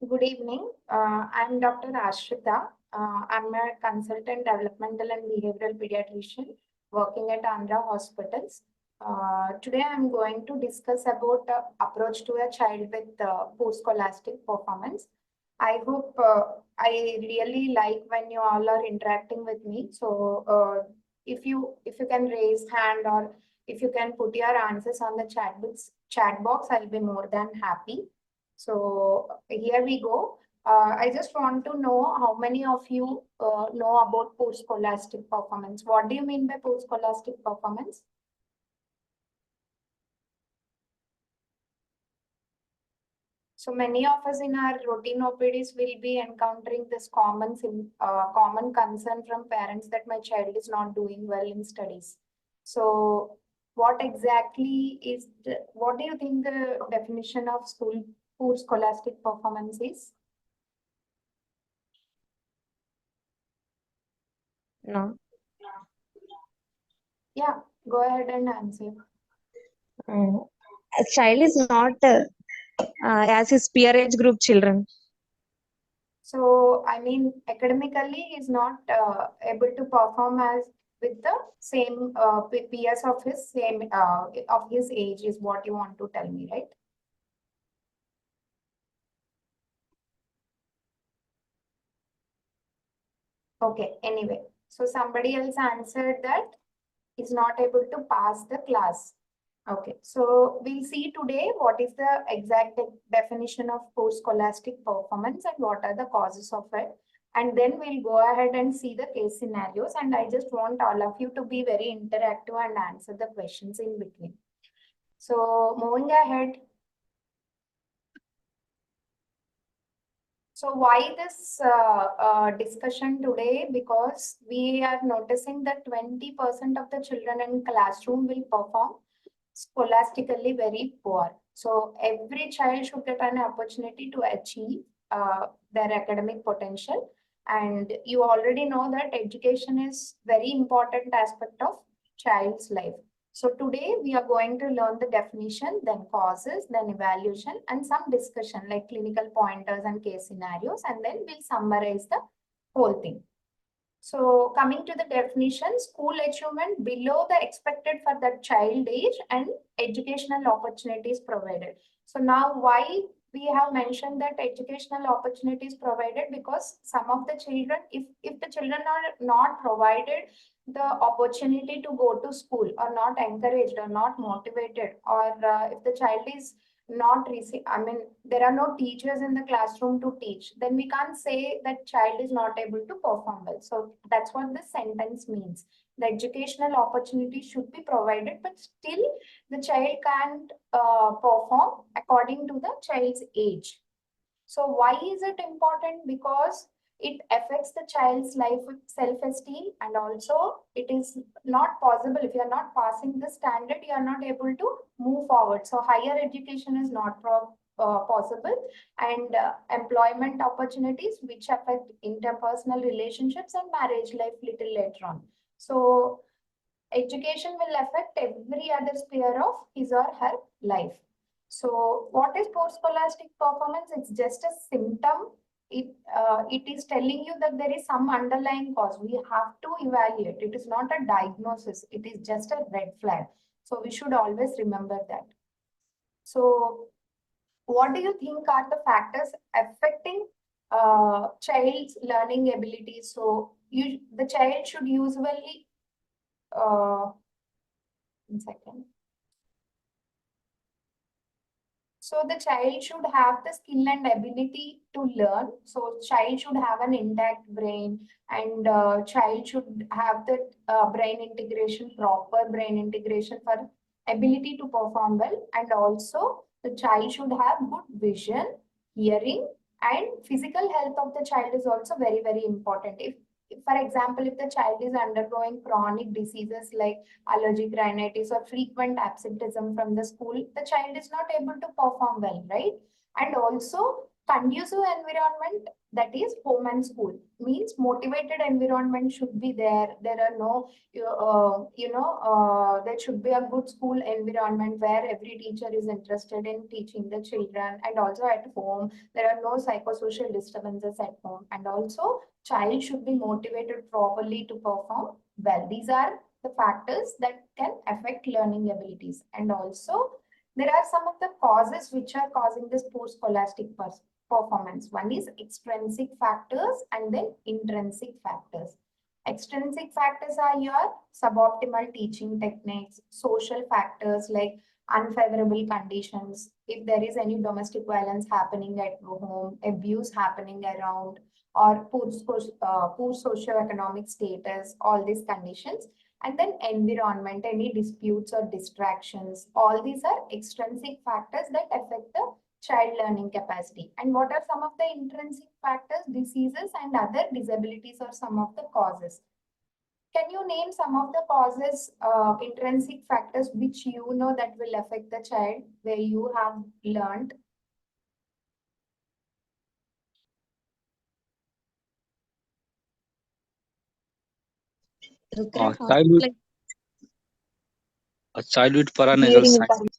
Good evening. I'm Dr. Asritha. I'm a consultant developmental and behavioral pediatrician working at Andhra Hospitals. Today, I'm going to discuss about approach to a child with post-scholastic performance. I hope I really like when you all are interacting with me. So, if you can raise hand or if you can put your answers on the chat box, I'll be more than happy. So here we go. I just want to know how many of you know about post-scholastic performance. What do you mean by post-scholastic performance? So many of us in our routine OPDs will be encountering this common concern from parents that my child is not doing well in studies. So what exactly what do you think the definition of post-scholastic performance is? No. Yeah, go ahead and answer. A child is not as his peer age group children. So, I mean, academically, he's not able to perform as with the same peers of his same of his age is what you want to tell me, right? Okay, anyway, so somebody else answered that is not able to pass the class. Okay, so we'll see today what is the exact definition of post-scholastic performance and what are the causes of it. And then we'll go ahead and see the case scenarios. And I just want all of you to be very interactive and answer the questions in between. So moving ahead. So why this discussion today? Because we are noticing that 20% of the children in classroom will perform scholastically very poor. So every child should get an opportunity to achieve their academic potential. And you already know that education is very important aspect of child's life. So today we are going to learn the definition, then causes, then evaluation, and some discussion like clinical pointers and case scenarios, and then we'll summarize the whole thing. So coming to the definition, school achievement below the expected for that child age and educational opportunities provided. So now why we have mentioned that educational opportunities provided, because some of the children, if the children are not provided the opportunity to go to school or not encouraged or not motivated, or if the child is not receive, I mean, there are no teachers in the classroom to teach, then we can't say that child is not able to perform well. So that's what this sentence means. The educational opportunity should be provided, but still the child can't perform according to the child's age. So why is it important? Because it affects the child's life with self-esteem, and also it is not possible if you are not passing the standard, you are not able to move forward. So higher education is not possible, and employment opportunities which affect interpersonal relationships and marriage life little later on. So education will affect every other sphere of his or her life. So what is post-scholastic performance? It's just a symptom. It is telling you that there is some underlying cause. We have to evaluate. It is not a diagnosis. It is just a red flag. So we should always remember that. So what do you think are the factors affecting child's learning abilities? So the child should usually, 1 second. So the child should have the skill and ability to learn. So child should have an intact brain, and child should have the brain integration, proper brain integration for ability to perform well. And also the child should have good vision, hearing, and physical health of the child is also very, very important. If, for example, if the child is undergoing chronic diseases like allergic rhinitis or frequent absenteeism from the school, the child is not able to perform well, right? And also conducive environment, that is home and school. Means motivated environment should be there. There are no, there should be a good school environment where every teacher is interested in teaching the children, and also at home there are no psychosocial disturbances at home, and also child should be motivated properly to perform well. These are the factors that can affect learning abilities. And also there are some of the causes which are causing this poor scholastic performance. One is extrinsic factors and then intrinsic factors. Extrinsic factors are your suboptimal teaching techniques, social factors like unfavorable conditions, if there is any domestic violence happening at home, abuse happening around, or poor socioeconomic status, all these conditions. And then environment, any disputes or distractions, all these are extrinsic factors that affect the child learning capacity. And what are some of the intrinsic factors? Diseases and other disabilities are some of the causes. Can you name some of the causes, intrinsic factors which you know that will affect the child, where you have learned? Childhood, childhood paranasal Hearing signs, impairment.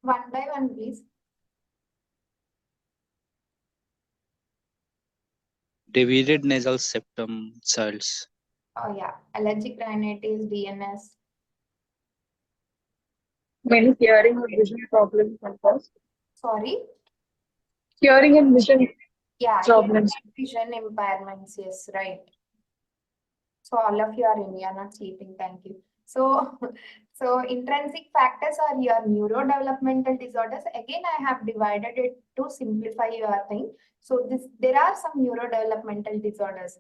One by one, please. deviated nasal septum cells, Oh yeah, allergic rhinitis, DNS. Many hearing or vision problems can cause. Sorry. Hearing and vision Yeah, problems. vision impairments. Yes, right. So all of you are in, you are not sleeping. Thank you. So, so intrinsic factors are your neurodevelopmental disorders. Again, I have divided it to simplify your thing. So there are some neurodevelopmental disorders.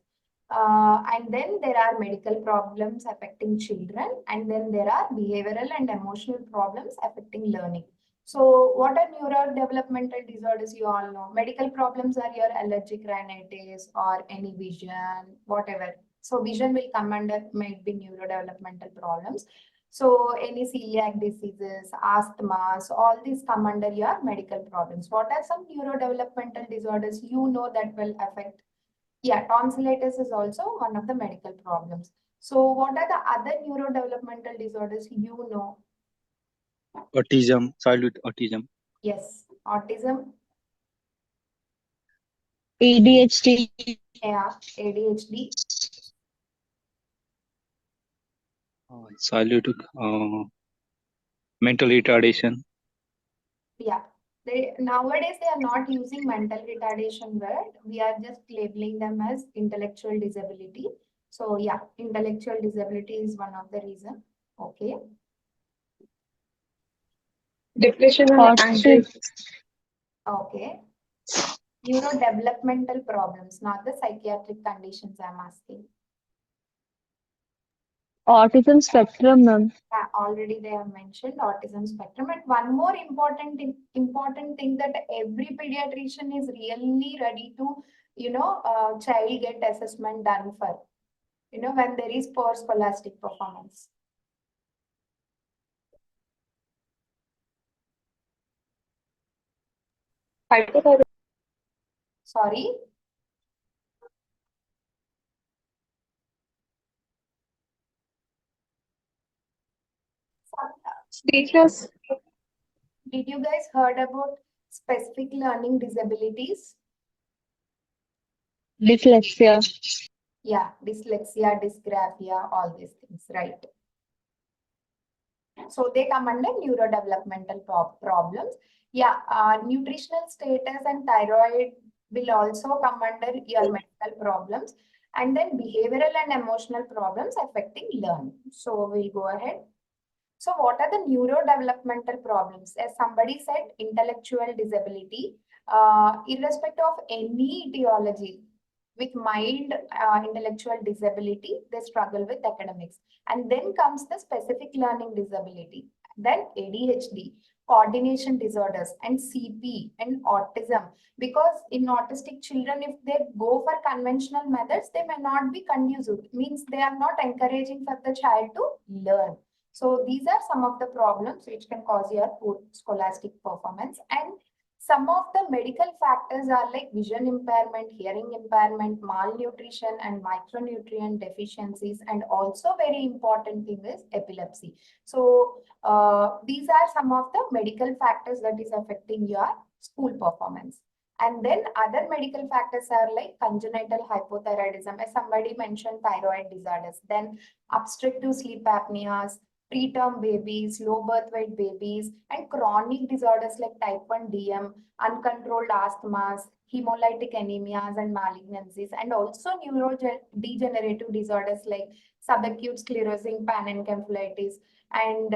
And then there are medical problems affecting children. And then there are behavioral and emotional problems affecting learning. So what are neurodevelopmental disorders? You all know. Medical problems are your allergic rhinitis or any vision, whatever. So vision will come under, might be neurodevelopmental problems. So any celiac diseases, asthmas, all these come under your medical problems. What are some neurodevelopmental disorders you know that will affect? Yeah, tonsillitis is also one of the medical problems. So what are the other neurodevelopmental disorders you know? autism, childhood autism, Yes, autism, ADHD. yeah, ADHD, childhood mental retardation, yeah. Nowadays they are not using mental retardation word. We are just labeling them as intellectual disability. So yeah, intellectual disability is one of the reason. Okay. Depression and Autism. anxiety. Okay. Neurodevelopmental problems, not the psychiatric conditions I'm asking. Autism spectrum, ma'am. Already they have mentioned autism spectrum. And one more important thing that every pediatrician is really ready to, child get assessment done for, when there is poor scholastic performance. Hypothyroid. Sorry. Speechless. Did you guys heard about specific learning disabilities? Dyslexia. Yeah, dyslexia, dysgraphia, all these things, right? So they come under neurodevelopmental problems. Yeah, nutritional status and thyroid will also come under your medical problems. And then behavioral and emotional problems affecting learning. So we'll go ahead. So what are the neurodevelopmental problems? As somebody said, intellectual disability, irrespective of any etiology, with mild intellectual disability, they struggle with academics. And then comes the specific learning disability. Then ADHD, coordination disorders, and CP and autism. Because in autistic children, if they go for conventional methods, they may not be conducive. It means they are not encouraging for the child to learn. So these are some of the problems which can cause your poor scholastic performance. And Some of the medical factors are like vision impairment, hearing impairment, malnutrition, and micronutrient deficiencies. And also very important thing is epilepsy. So these are some of the medical factors that is affecting your school performance. And then other medical factors are like congenital hypothyroidism, as somebody mentioned, thyroid disorders, then obstructive sleep apneas, preterm babies, low birth weight babies, and chronic disorders like type 1 DM, uncontrolled asthmas, hemolytic anemias, and malignancies, and also neurodegenerative disorders like subacute sclerosing panencephalitis. And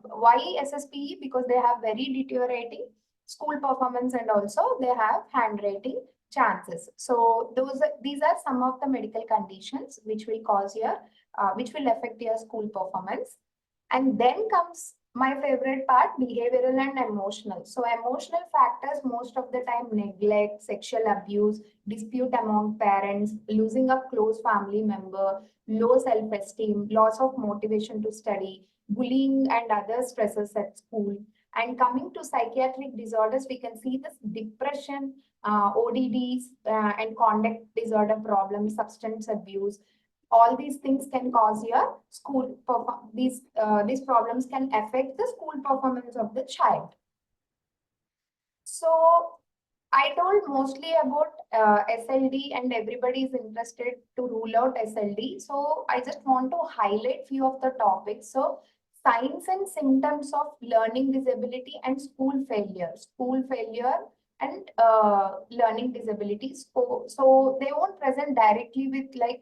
why SSPE? Because they have very deteriorating school performance, and also they have handwriting chances. So these are some of the medical conditions which will cause your which will affect your school performance. And then comes my favorite part, behavioral and emotional. So emotional factors most of the time: neglect, sexual abuse, dispute among parents, losing a close family member, low self-esteem, loss of motivation to study, bullying and other stresses at school. And coming to psychiatric disorders, we can see this depression, ODDs, and conduct disorder problems, substance abuse. All these things can cause your school these problems can affect the school performance of the child. So I told mostly about SLD, and everybody is interested to rule out SLD. So I just want to highlight few of the topics. So signs and symptoms of learning disability and school failure. School failure and learning disabilities. So they won't present directly with like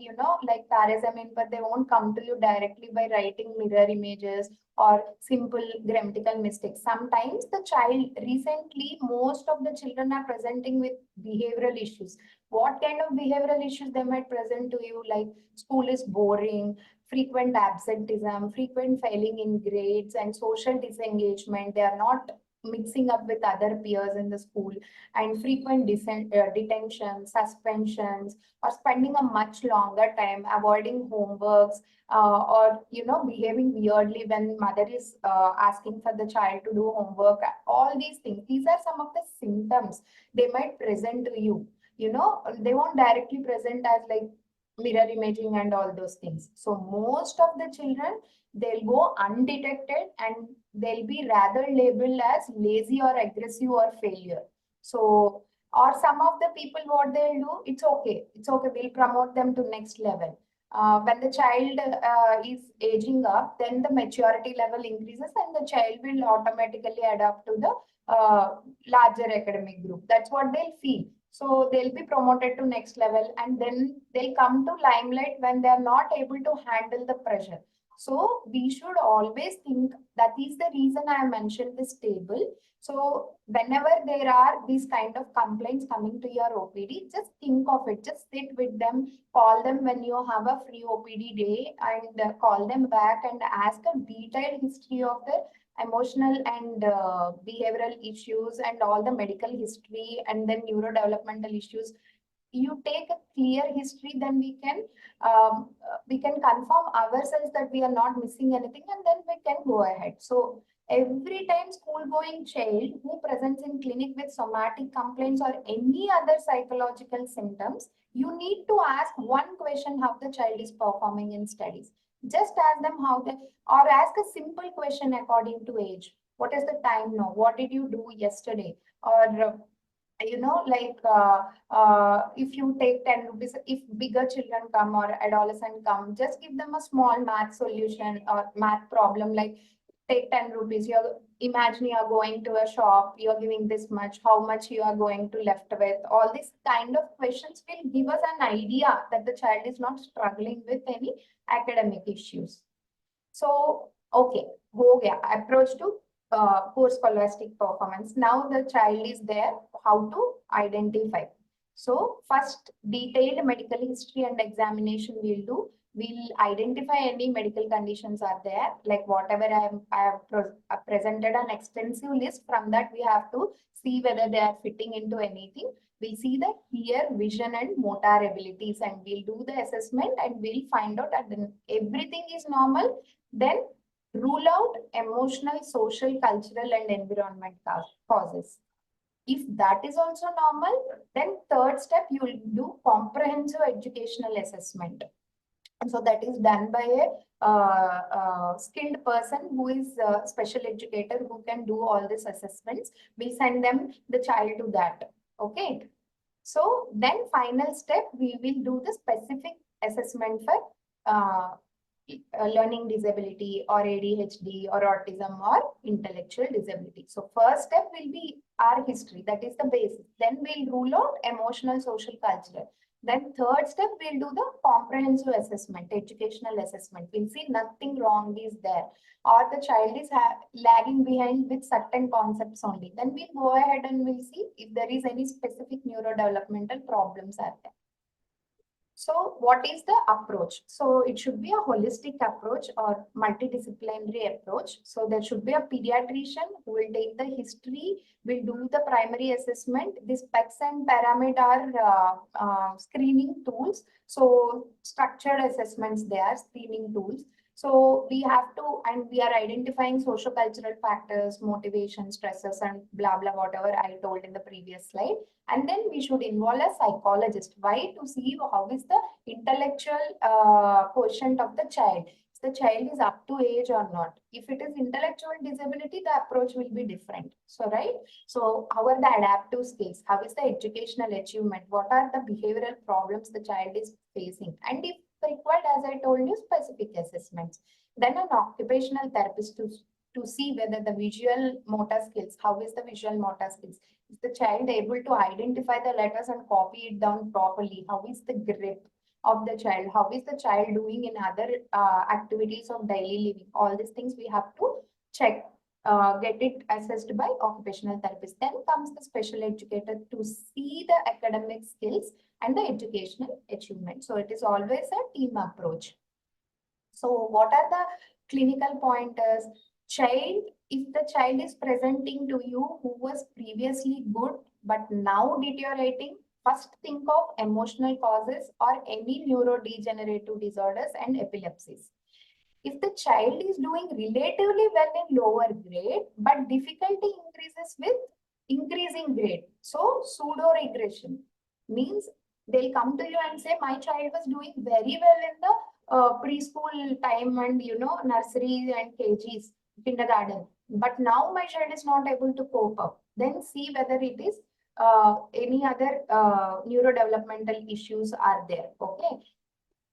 parasamine, but they won't come to you directly by writing mirror images or simple grammatical mistakes. Sometimes the child, recently most of the children are presenting with behavioral issues. What kind of behavioral issues they might present to you? Like school is boring, frequent absenteeism, frequent failing in grades, and social disengagement. They are not mixing up with other peers in the school, and frequent detention, suspensions, or spending a much longer time avoiding homeworks, or behaving weirdly when mother is asking for the child to do homework. All these things, these are some of the symptoms they might present to you. They won't directly present as like mirror imaging and all those things. So most of the children, they'll go undetected, and they'll be rather labeled as lazy or aggressive or failure. So, or some of the people, what they'll do, it's okay, we'll promote them to next level. When the child is aging up, then the maturity level increases, and the child will automatically adapt to the larger academic group. That's what they'll feel. So they'll be promoted to next level, and then they'll come to limelight when they're not able to handle the pressure. So we should always think that is the reason I mentioned this table. So whenever there are these kind of complaints coming to your OPD, just think of it, just sit with them, call them when you have a free OPD day, and call them back and ask a detailed history of their emotional and behavioral issues and all the medical history, and then neurodevelopmental issues. You take a clear history, then we can confirm ourselves that we are not missing anything, and then we can go ahead. So every time school going child who presents in clinic with somatic complaints or any other psychological symptoms, you need to ask one question: how the child is performing in studies. Just ask them how they, or ask a simple question according to age. What is the time now? What did you do yesterday? Or if you take 10 rupees, if bigger children come or adolescent come, just give them a small math solution or math problem, like take 10 rupees. Imagine you are going to a shop, you're giving this much, how much you are going to left with. All these kind of questions will give us an idea that the child is not struggling with any academic issues. So, okay, ho gaya. Approach to poor scholastic performance. Now the child is there, how to identify. So first, detailed medical history and examination we'll do. We'll identify any medical conditions are there, like whatever I have presented an extensive list. From that, we have to see whether they are fitting into anything. We'll see the hear, vision, and motor abilities, and we'll do the assessment, and we'll find out that everything is normal. Then rule out emotional, social, cultural, and environment causes. If that is also normal, then third step, you will do comprehensive educational assessment. And so that is done by a skilled person who is a special educator who can do all these assessments. We send them the child to that. Okay. So then final step, we will do the specific assessment for learning disability or ADHD or autism or intellectual disability. So first step will be our history, that is the basis. Then we'll rule out emotional, social, cultural. Then third step, we'll do the comprehensive assessment, educational assessment. We'll see nothing wrong is there or the child is lagging behind with certain concepts only. Then we'll go ahead and we'll see if there is any specific neurodevelopmental problems are there. So what is the approach? So it should be a holistic approach or multidisciplinary approach. So there should be a pediatrician who will take the history, will do the primary assessment. This PECS and pyramid are screening tools. So structured assessments, they are screening tools. So we have to, and we are identifying socio-cultural factors, motivation, stresses, and blah, blah, whatever I told in the previous slide. And then we should involve a psychologist. Why? To see how is the intellectual quotient of the child. If the child is up to age or not. If it is intellectual disability, the approach will be different. So, right? So, how are the adaptive skills? How is the educational achievement? What are the behavioral problems the child is facing? And if required, as I told you, specific assessments. Then an occupational therapist to see whether the visual motor skills, how is the visual motor skills? Is the child able to identify the letters and copy it down properly? How is the grip of the child? How is the child doing in other activities of daily living? All these things we have to check, get it assessed by occupational therapist. Then comes the special educator to see the academic skills and the educational achievement. So it is always a team approach. So what are the clinical pointers? If the child is presenting to you who was previously good but now deteriorating, first think of emotional causes or any neurodegenerative disorders and epilepsies. If the child is doing relatively well in lower grade, but difficulty increases with increasing grade, so pseudo regression means they'll come to you and say, my child was doing very well in the preschool time and nursery and KGs, kindergarten, but now my child is not able to cope up. Then see whether it is any other neurodevelopmental issues are there. Okay,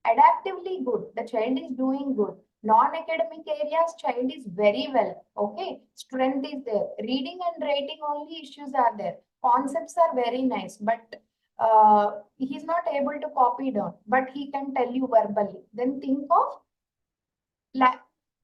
adaptively good, the child is doing good. Non-academic areas, child is very well. Okay, strength is there. Reading and writing only issues are there. Concepts are very nice, but he's not able to copy down, but he can tell you verbally. Then think of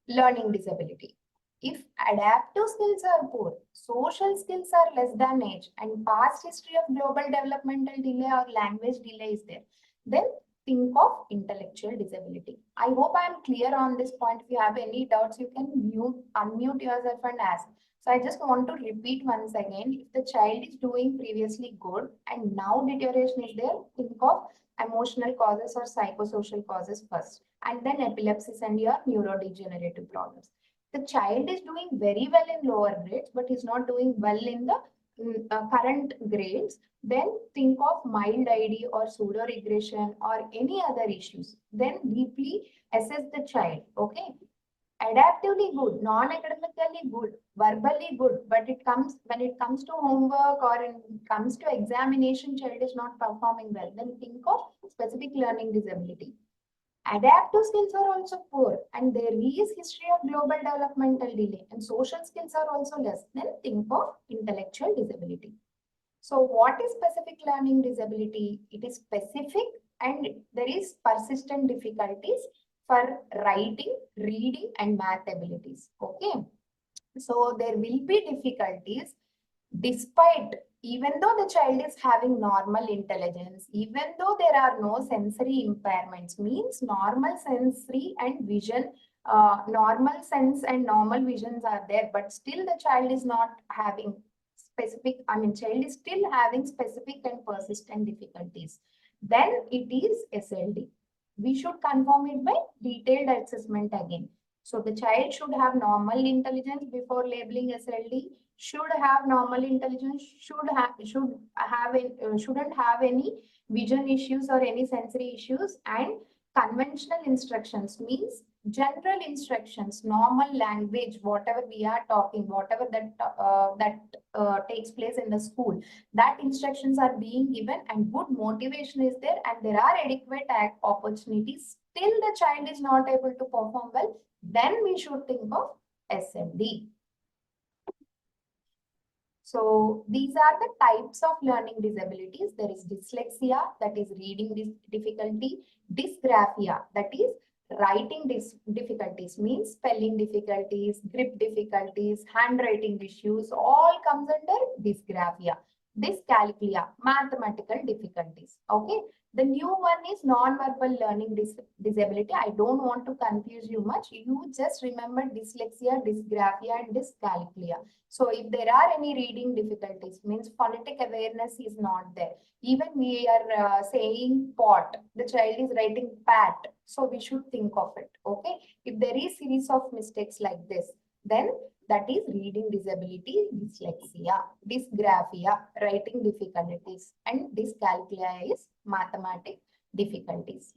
learning disability. If adaptive skills are poor, social skills are less than age, and past history of global developmental delay or language delay is there, then think of intellectual disability. I hope I am clear on this point. If you have any doubts, you can unmute yourself and ask. So I just want to repeat once again, if the child is doing previously good and now deterioration is there, think of emotional causes or psychosocial causes first, and then epilepsies and your neurodegenerative problems. The child is doing very well in lower grades, but is not doing well in the current grades, then think of mild ID or pseudo regression or any other issues. Then deeply assess the child. Okay, adaptively good, non-academically good, verbally good, but when it comes to homework or it comes to examination, child is not performing well. Then think of specific learning disability. Adaptive skills are also poor, and there is history of global developmental delay, and social skills are also less. Then think of intellectual disability. So what is specific learning disability? It is specific and there is persistent difficulties for writing, reading, and math abilities. Okay. So there will be difficulties despite, even though the child is having normal intelligence, even though there are no sensory impairments, means normal sensory and vision, normal sense and normal visions are there, but still the child is not having child is still having specific and persistent difficulties, then it is SLD. We should confirm it by detailed assessment again. So the child should have normal intelligence before labeling SLD. should have normal intelligence, shouldn't have any vision issues or any sensory issues. And conventional instructions means general instructions, normal language, whatever we are talking, whatever that takes place in the school, that instructions are being given and good motivation is there and there are adequate opportunities, still the child is not able to perform well, then we should think of SMD. So these are the types of learning disabilities. There is dyslexia, that is reading difficulty, dysgraphia, that is writing difficulties, means spelling difficulties, grip difficulties, handwriting issues, all comes under dysgraphia. Dyscalculia, mathematical difficulties. Okay. The new one is non-verbal learning disability. I don't want to confuse you much. You just remember dyslexia, dysgraphia, and dyscalculia. So if there are any reading difficulties, means phonetic awareness is not there. Even we are saying pot, the child is writing pat. So we should think of it. Okay. If there is series of mistakes like this, then that is reading disability, dyslexia, dysgraphia, writing difficulties, and dyscalculia is mathematic difficulties.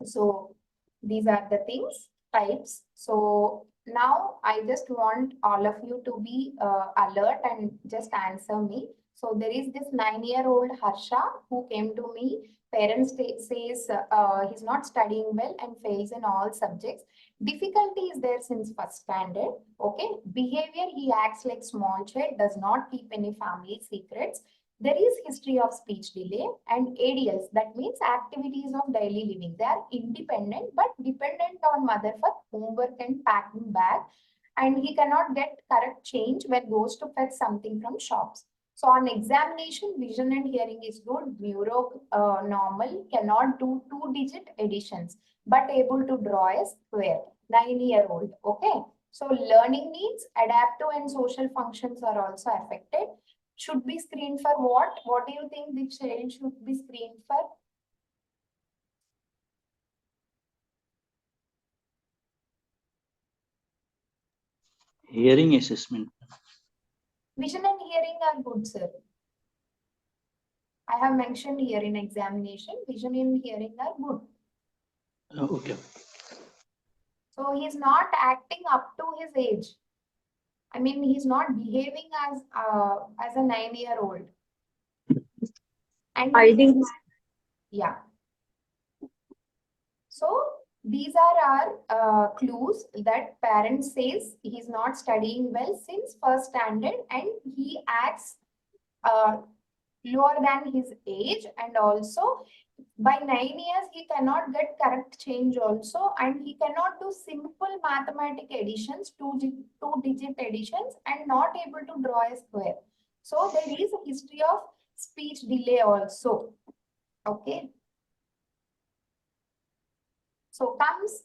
So these are the things, types. So now I just want all of you to be alert and just answer me. So there is this 9-year-old Harsha who came to me. Parents says he's not studying well and fails in all subjects. Difficulty is there since first standard. Okay. Behavior, he acts like small child, does not keep any family secrets. There is history of speech delay and ADLs, that means activities of daily living. They are independent but dependent on mother for homework and packing bag. And he cannot get correct change when goes to fetch something from shops. So on examination, vision and hearing is good. Neuro normal, cannot do 2-digit additions, but able to draw a square. 9-year-old. Okay. So learning needs, adaptive and social functions are also affected. Should be screened for what? What do you think the child should be screened for? Hearing assessment. Vision and hearing are good, sir. I have mentioned here in examination, vision and hearing are good. Okay. So he is not acting up to his age. I mean, he's not behaving as a 9-year-old. And Hiding. yeah. So these are our clues that parent says he's not studying well since first standard and he acts lower than his age, and also by 9 years he cannot get correct change also, and he cannot do simple mathematic additions, two-digit additions, and not able to draw a square. So there is a history of speech delay also. Okay. So comes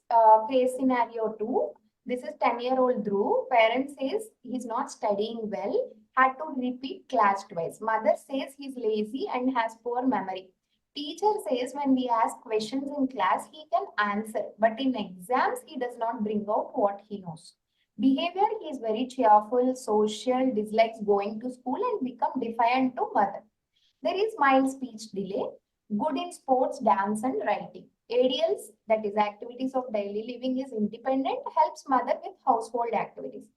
case scenario 2. This is 10-year-old Dhruv. Parent says he's not studying well, had to repeat class twice. Mother says he's lazy and has poor memory. Teacher says when we ask questions in class, he can answer, but in exams, he does not bring out what he knows. Behavior, he is very cheerful, social, dislikes going to school and become defiant to mother. There is mild speech delay, good in sports, dance and writing. ADLs, that is activities of daily living, is independent, helps mother with household activities.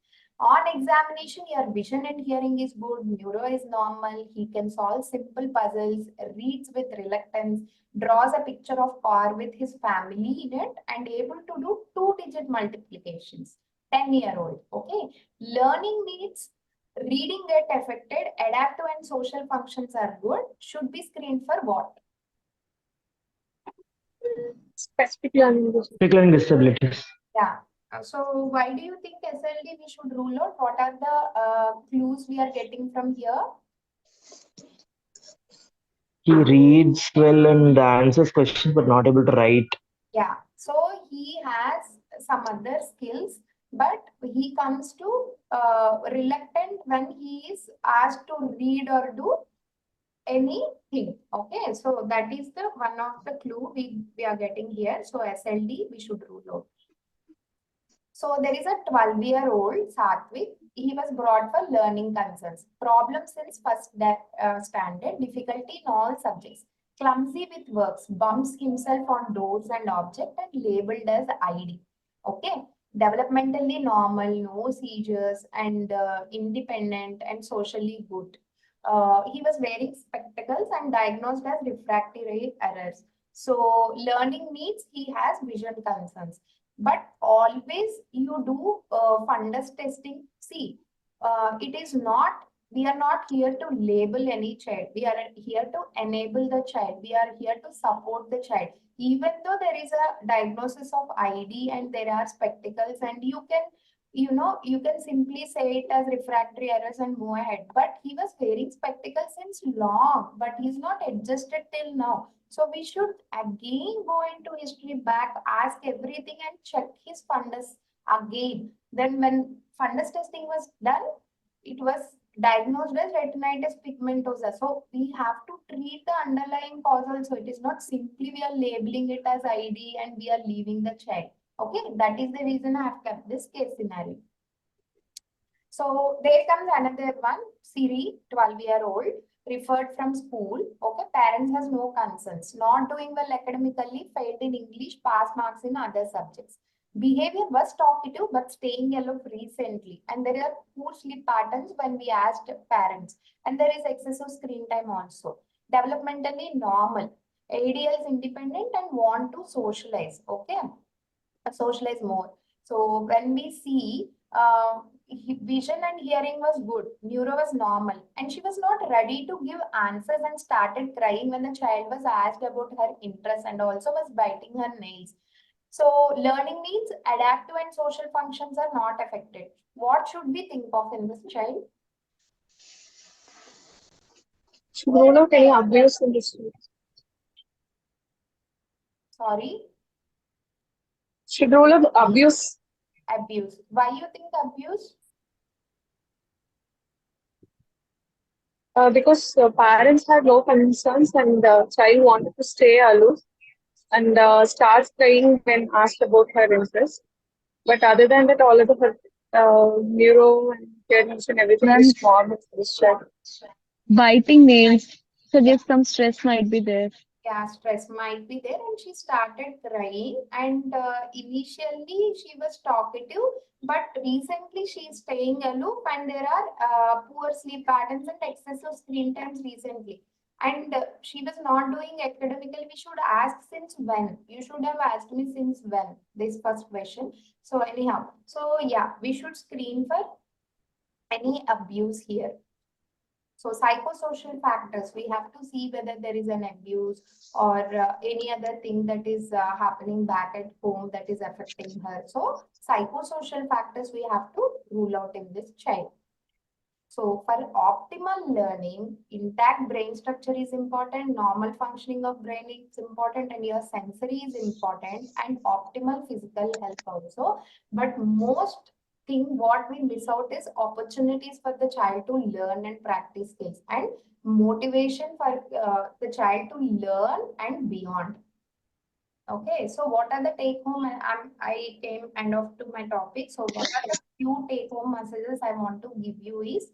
On examination, your vision and hearing is good, neuro is normal, he can solve simple puzzles, reads with reluctance, draws a picture of car with his family in it, and able to do 2-digit multiplications. 10-year-old, okay. Learning needs, reading get affected, adaptive and social functions are good, should be screened for what? Specific learning disabilities. Yeah. So why do you think SLD we should rule out? What are the clues we are getting from here? He reads well and answers questions, but not able to write. Yeah. So he has some other skills, but he comes to reluctant when he is asked to read or do anything. Okay. So that is the one of the clue we are getting here. So SLD we should rule out. So there is a 12-year-old Satvik. he was brought for learning concerns. Problem since first standard, difficulty in all subjects. Clumsy with works, bumps himself on doors and object and labeled as ID. Okay. Developmentally normal, no seizures, and independent and socially good. He was wearing spectacles and diagnosed as refractory errors. So learning needs, he has vision concerns. But always you do fundus testing. See, it is not, we are not here to label any child. We are here to enable the child. We are here to support the child. Even though there is a diagnosis of ID and there are spectacles, and you can, you can simply say it as refractory errors and move ahead. But he was wearing spectacles since long, but he's not adjusted till now. So we should again go into history back, ask everything and check his fundus again. Then when fundus testing was done, it was diagnosed as retinitis pigmentosa. So we have to treat the underlying cause also. It is not simply we are labeling it as ID and we are leaving the child. Okay, that is the reason I have kept this case scenario. So there comes another one, Siri, 12-year-old, referred from school. Okay, parents has no concerns, not doing well academically, failed in English, pass marks in other subjects. Behavior was talkative but staying aloof recently, and there are poor sleep patterns when we asked parents, and there is excessive screen time also. Developmentally normal, ADL is independent and want to socialize. Okay, socialize more. So when we see vision and hearing was good, neuro was normal, and she was not ready to give answers and started crying when the child was asked about her interest and also was biting her nails. So learning needs, adaptive and social functions are not affected. What should we think of in this child? Should rule out any abuse in the school. Sorry, Should rule out abuse. abuse. Why you think abuse? Because parents had no concerns and the child wanted to stay aloof and starts crying when asked about her interest. But other than that, all of her neuro and hearing and everything Ma'am, is normal for this child. biting nails suggests some stress might be there. Yeah, stress might be there, and she started crying. And initially she was talkative, but recently she's staying aloof, and there are poor sleep patterns and excessive screen times recently. And she was not doing academically. We should ask since when. You should have asked me since when, this first question. So anyhow, so yeah, we should screen for any abuse here. So psychosocial factors, we have to see whether there is an abuse or any other thing that is happening back at home that is affecting her. So psychosocial factors we have to rule out in this child. So for optimal learning, intact brain structure is important, normal functioning of brain is important, and your sensory is important, and optimal physical health also. But most thing what we miss out is opportunities for the child to learn and practice skills and motivation for the child to learn and beyond. Okay, so what are the take home? I came end of to my topic. So what are the few take home messages I want to give you is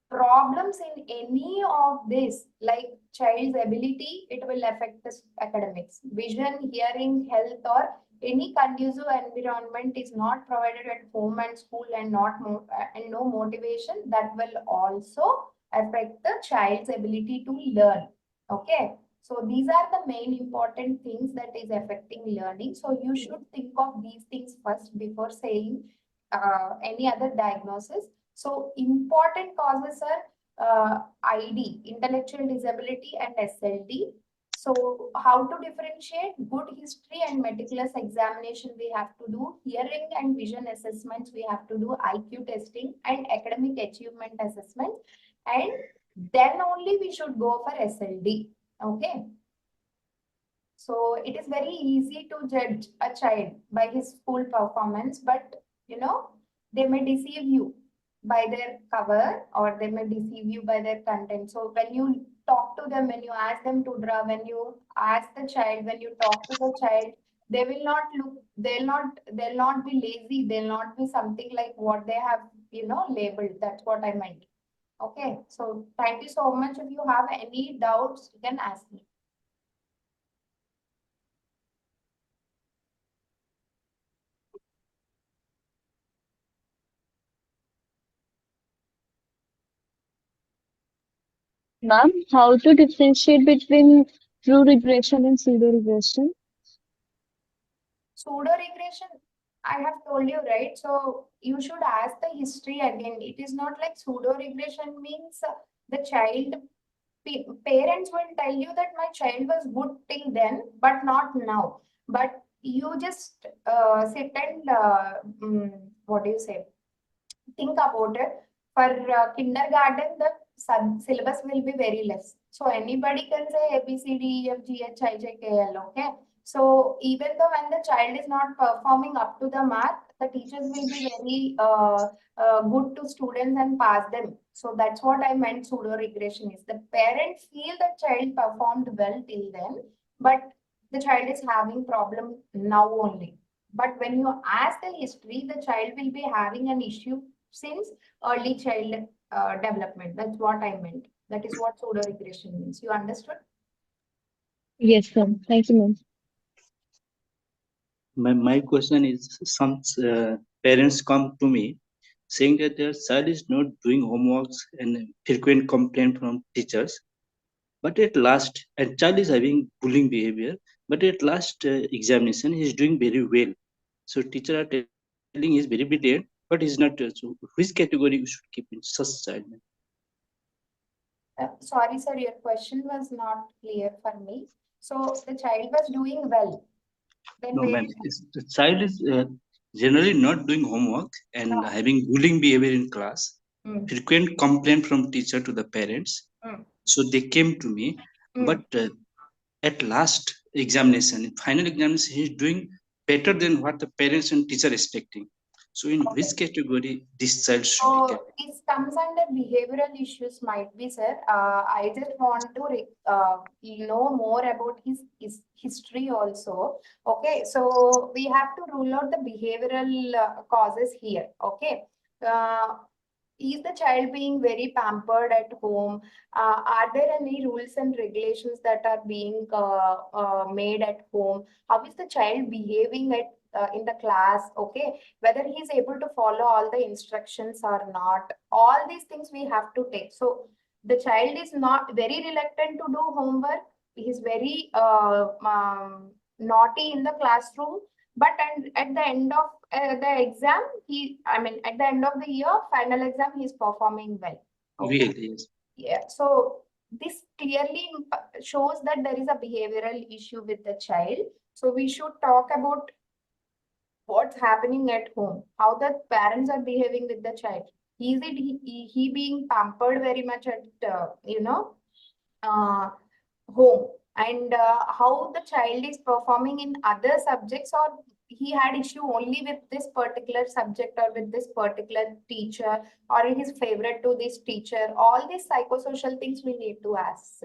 problems in any of this, like child's ability, it will affect the academics. Vision, hearing, health, or any conducive environment is not provided at home and school, and and no motivation, that will also affect the child's ability to learn. Okay, so these are the main important things that is affecting learning. So you should think of these things first before saying any other diagnosis. So important causes are ID, intellectual disability, and SLD. So how to differentiate? Good history and meticulous examination we have to do. Hearing and vision assessments we have to do. IQ testing and academic achievement assessment. And then only we should go for SLD. Okay. So it is very easy to judge a child by his school performance, but they may deceive you by their cover, or they may deceive you by their content. So when you talk to them, when you ask them to draw, when you ask the child, when you talk to the child, they will not look, they'll not be lazy, they'll not be something like what they have labeled. That's what I meant. Okay, so thank you so much. If you have any doubts, you can ask me. Ma'am, how to differentiate between true regression and pseudo regression? Pseudo regression, I have told you, right? So you should ask the history again. It is not like pseudo regression means the child, parents will tell you that my child was good till then, but not now. But you just sit and what do you say? Think about it. For kindergarten, the syllabus will be very less. So anybody can say A, B, C, D, E, F, G, H, I, J, K, L. Okay. So even though when the child is not performing up to the mark, the teachers will be very good to students and pass them. So that's what I meant pseudo regression is. The parents feel the child performed well till then, but the child is having problem now only. But when you ask the history, the child will be having an issue since early child development. That's what I meant. That is what pseudo regression means. You understood? Yes, ma'am. Thank you, ma'am. My question is, some parents come to me saying that their child is not doing homeworks and frequent complaint from teachers, but at last, and child is having bullying behavior, but at last examination he is doing very well. So teacher are telling he is very brilliant, but he's not. So which category we should keep in such child? Sorry, sir, your question was not clear for me. So the child was doing well. Then No, where ma'am. The child is generally not doing homework and having bullying behavior in class. Mm. Frequent complaint from teacher to the parents. Mm. So they came to me, Mm. but at last examination, in final examination, he is doing better than what the parents and teacher expecting. So in Okay. which category this child should be kept? So this comes under behavioral issues, might be, sir. I just want to know more about his history also. Okay, so we have to rule out the behavioral causes here. Okay, is the child being very pampered at home? Are there any rules and regulations that are being made at home? How is the child behaving at in the class? Okay, whether he is able to follow all the instructions or not. All these things we have to take. So the child is not very reluctant to do homework. He is very naughty in the classroom. But at the end of the exam, at the end of the year, final exam, he is performing well. Okay. Really, yes. Yeah. So this clearly shows that there is a behavioral issue with the child. So we should talk about what's happening at home, how the parents are behaving with the child. Is it he being pampered very much at uh, home, and how the child is performing in other subjects, or he had issue only with this particular subject or with this particular teacher, or he is favorite to this teacher. All these psychosocial things we need to ask.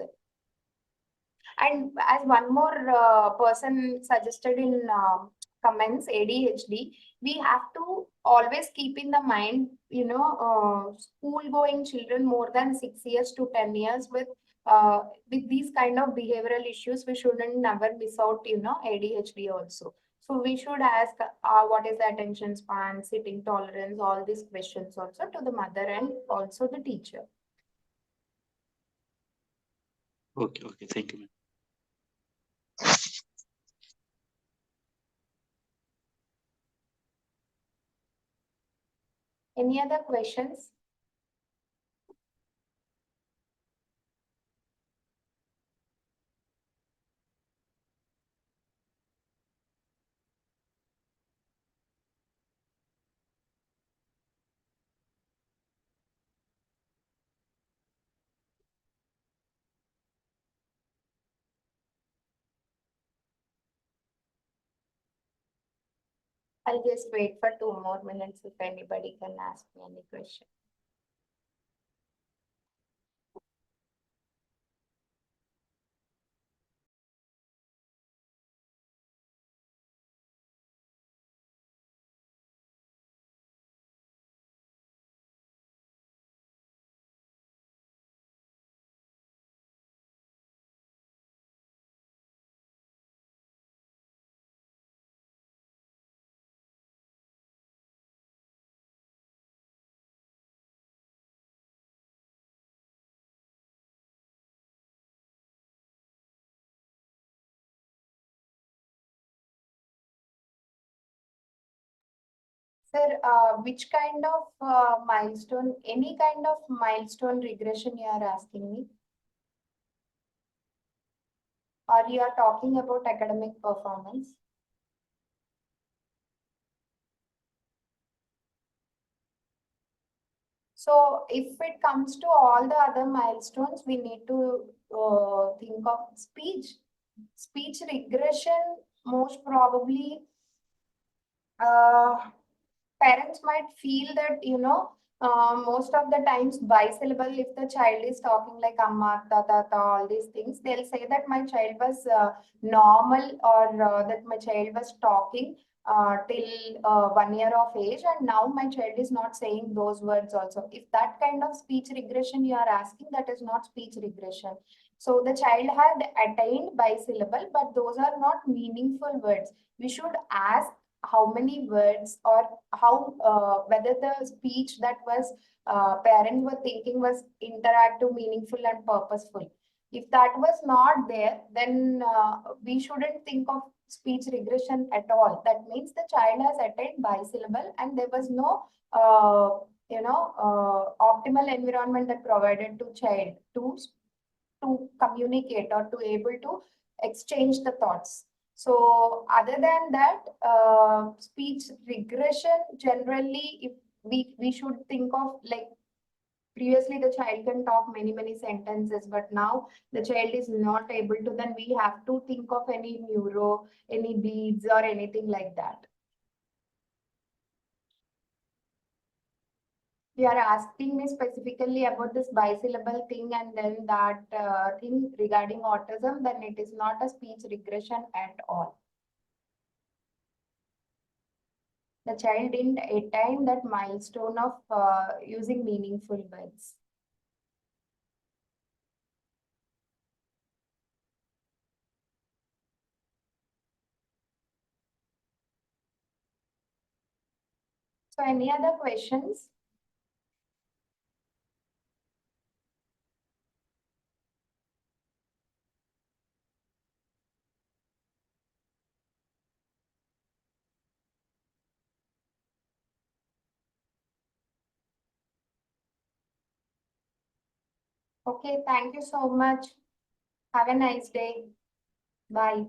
And as one more person suggested in comments, ADHD, we have to always keep in the mind, school going children more than 6 years to 10 years with these kind of behavioral issues, we shouldn't never miss out, ADHD also. So we should ask what is the attention span, sitting tolerance, all these questions also to the mother and also the teacher. Okay, okay. Thank you, ma'am. Any other questions? I'll just wait for 2 more minutes if anybody can ask me any question. Sir, which kind of milestone, any kind of milestone regression you are asking me? Or you are talking about academic performance? So if it comes to all the other milestones, we need to think of speech. Speech regression, most probably, parents might feel that, most of the times bisyllable, if the child is talking like amma, tata, ta, all these things, they'll say that my child was normal, or that my child was talking till 1 year of age, and now my child is not saying those words also. If that kind of speech regression you are asking, that is not speech regression. So the child had attained bisyllable, but those are not meaningful words. We should ask how many words, or how whether the speech that was parents were thinking was interactive, meaningful, and purposeful. If that was not there, then we shouldn't think of speech regression at all. That means the child has attained bisyllable, and there was no optimal environment that provided to child to communicate or to able to exchange the thoughts. So other than that, speech regression, generally, if we should think of, like, previously the child can talk many sentences, but now the child is not able to, then we have to think of any neuro, any beads, or anything like that. You are asking me specifically about this bisyllable thing, and then that thing regarding autism, then it is not a speech regression at all. The child didn't attain that milestone of using meaningful words. So any other questions? Okay, thank you so much. Have a nice day. Bye.